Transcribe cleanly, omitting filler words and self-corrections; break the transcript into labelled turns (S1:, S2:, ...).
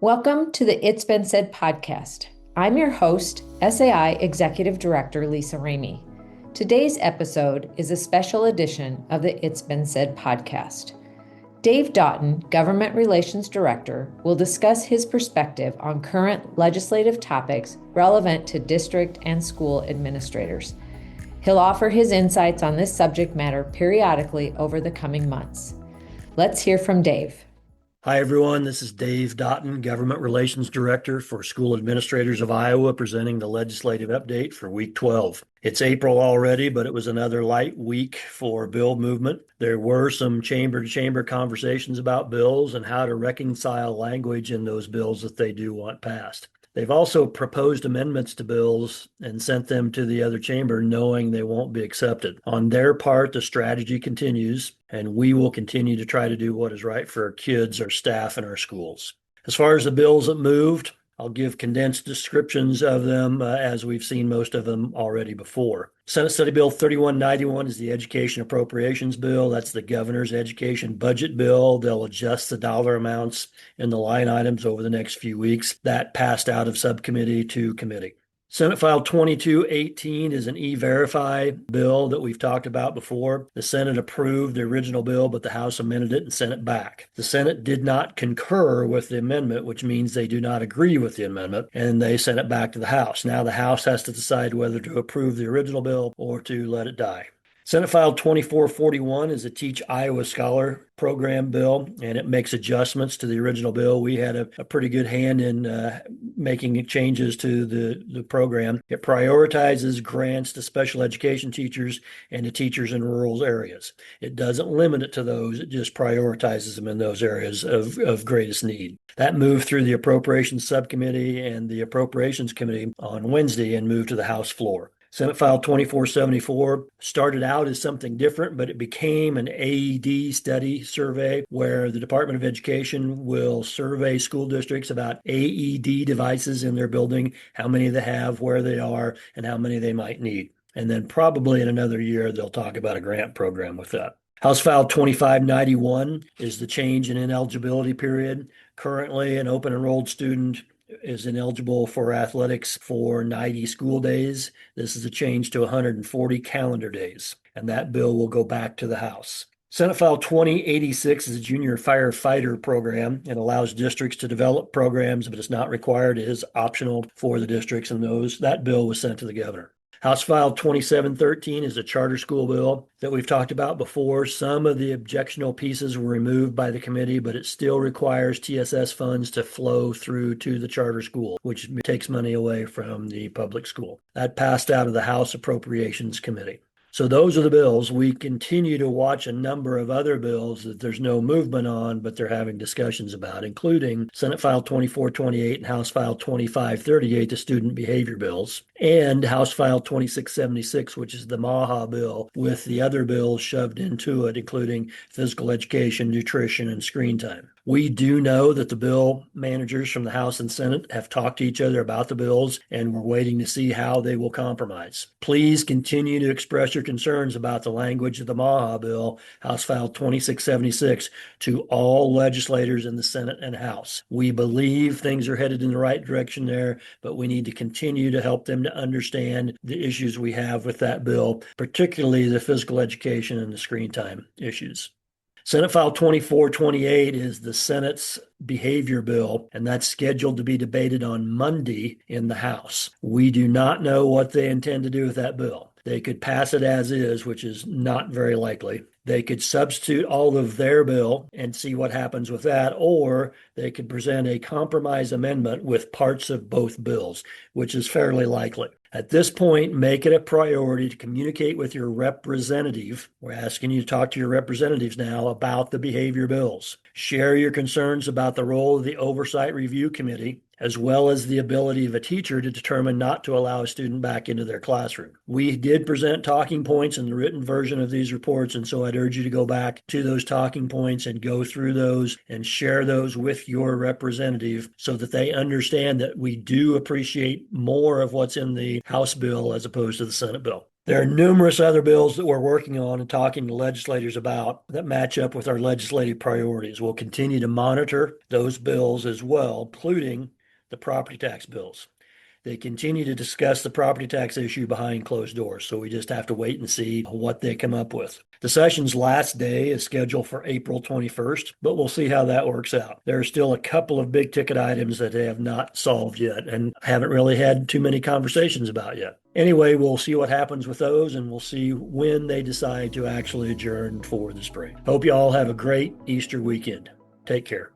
S1: Welcome to the It's Been Said podcast. I'm your host, SAI Executive Director Lisa Ramey. Today's episode is a special edition of the It's Been Said podcast. Dave Daughton, Government Relations Director, will discuss his perspective on current legislative topics relevant to district and school administrators. He'll offer his insights on this subject matter periodically over the coming months. Let's hear from Dave.
S2: Hi, everyone. This is Dave Daughton, Government Relations Director for School Administrators of Iowa, presenting the legislative update for week 12. It's April already, but it was another light week for bill movement. There were some chamber-to-chamber conversations about bills and how to reconcile language in those bills that they do want passed. They've also proposed amendments to bills and sent them to the other chamber, knowing they won't be accepted. On their part, the strategy continues, and we will continue to try to do what is right for our kids, our staff, and our schools. As far as the bills that moved, I'll give condensed descriptions of them as we've seen most of them already before. Senate Study Bill 3191 is the Education Appropriations Bill. That's the governor's education budget bill. They'll adjust the dollar amounts in the line items over the next few weeks. That passed out of subcommittee to committee. Senate File 2218 is an E-Verify bill that we've talked about before. The Senate approved the original bill, but the House amended it and sent it back. The Senate did not concur with the amendment, which means they do not agree with the amendment, and they sent it back to the House. Now the House has to decide whether to approve the original bill or to let it die. Senate File 2441 is a Teach Iowa Scholar program bill, and it makes adjustments to the original bill. We had a pretty good hand in making changes to the program. It prioritizes grants to special education teachers and to teachers in rural areas. It doesn't limit it to those. It just prioritizes them in those areas of greatest need. That moved through the Appropriations Subcommittee and the Appropriations Committee on Wednesday and moved to the House floor. Senate File 2474 started out as something different, but it became an AED study survey where the Department of Education will survey school districts about AED devices in their building, how many they have, where they are, and how many they might need. And then probably in another year, they'll talk about a grant program with that. House File 2591 is the change in ineligibility period. Currently, an open enrolled student is ineligible for athletics for 90 school days. This is a change to 140 calendar days, and that bill will go back to the House. Senate File 2086 is a junior firefighter program. It allows districts to develop programs, but it's not required. It is optional for the districts, and that bill was sent to the governor. House File 2713 is a charter school bill that we've talked about before. Some of the objectionable pieces were removed by the committee, but it still requires TSS funds to flow through to the charter school, which takes money away from the public school. That passed out of the House Appropriations Committee. So those are the bills. We continue to watch a number of other bills that there's no movement on, but they're having discussions about, including Senate File 2428 and House File 2538, the student behavior bills, and House File 2676, which is the MAHA bill, with the other bills shoved into it, including physical education, nutrition, and screen time. We do know that the bill managers from the House and Senate have talked to each other about the bills, and we're waiting to see how they will compromise. Please continue to express your concerns about the language of the MAHA bill, House File 2676, to all legislators in the Senate and House. We believe things are headed in the right direction there, but we need to continue to help them to understand the issues we have with that bill, particularly the physical education and the screen time issues. Senate File 2428 is the Senate's behavior bill, and that's scheduled to be debated on Monday in the House. We do not know what they intend to do with that bill. They could pass it as is, which is not very likely. They could substitute all of their bill and see what happens with that, or they could present a compromise amendment with parts of both bills, which is fairly likely. At this point, make it a priority to communicate with your representative. We're asking you to talk to your representatives now about the behavior bills. Share your concerns about the role of the Oversight Review Committee, as well as the ability of a teacher to determine not to allow a student back into their classroom. We did present talking points in the written version of these reports, and so I'd urge you to go back to those talking points and go through those and share those with your representative so that they understand that we do appreciate more of what's in the House bill as opposed to the Senate bill. There are numerous other bills that we're working on and talking to legislators about that match up with our legislative priorities. We'll continue to monitor those bills as well, including the property tax bills. They continue to discuss the property tax issue behind closed doors, so we just have to wait and see what they come up with. The session's last day is scheduled for April 21st, but we'll see how that works out. There are still a couple of big ticket items that they have not solved yet and haven't really had too many conversations about yet. Anyway, we'll see what happens with those, and we'll see when they decide to actually adjourn for the spring. Hope you all have a great Easter weekend. Take care.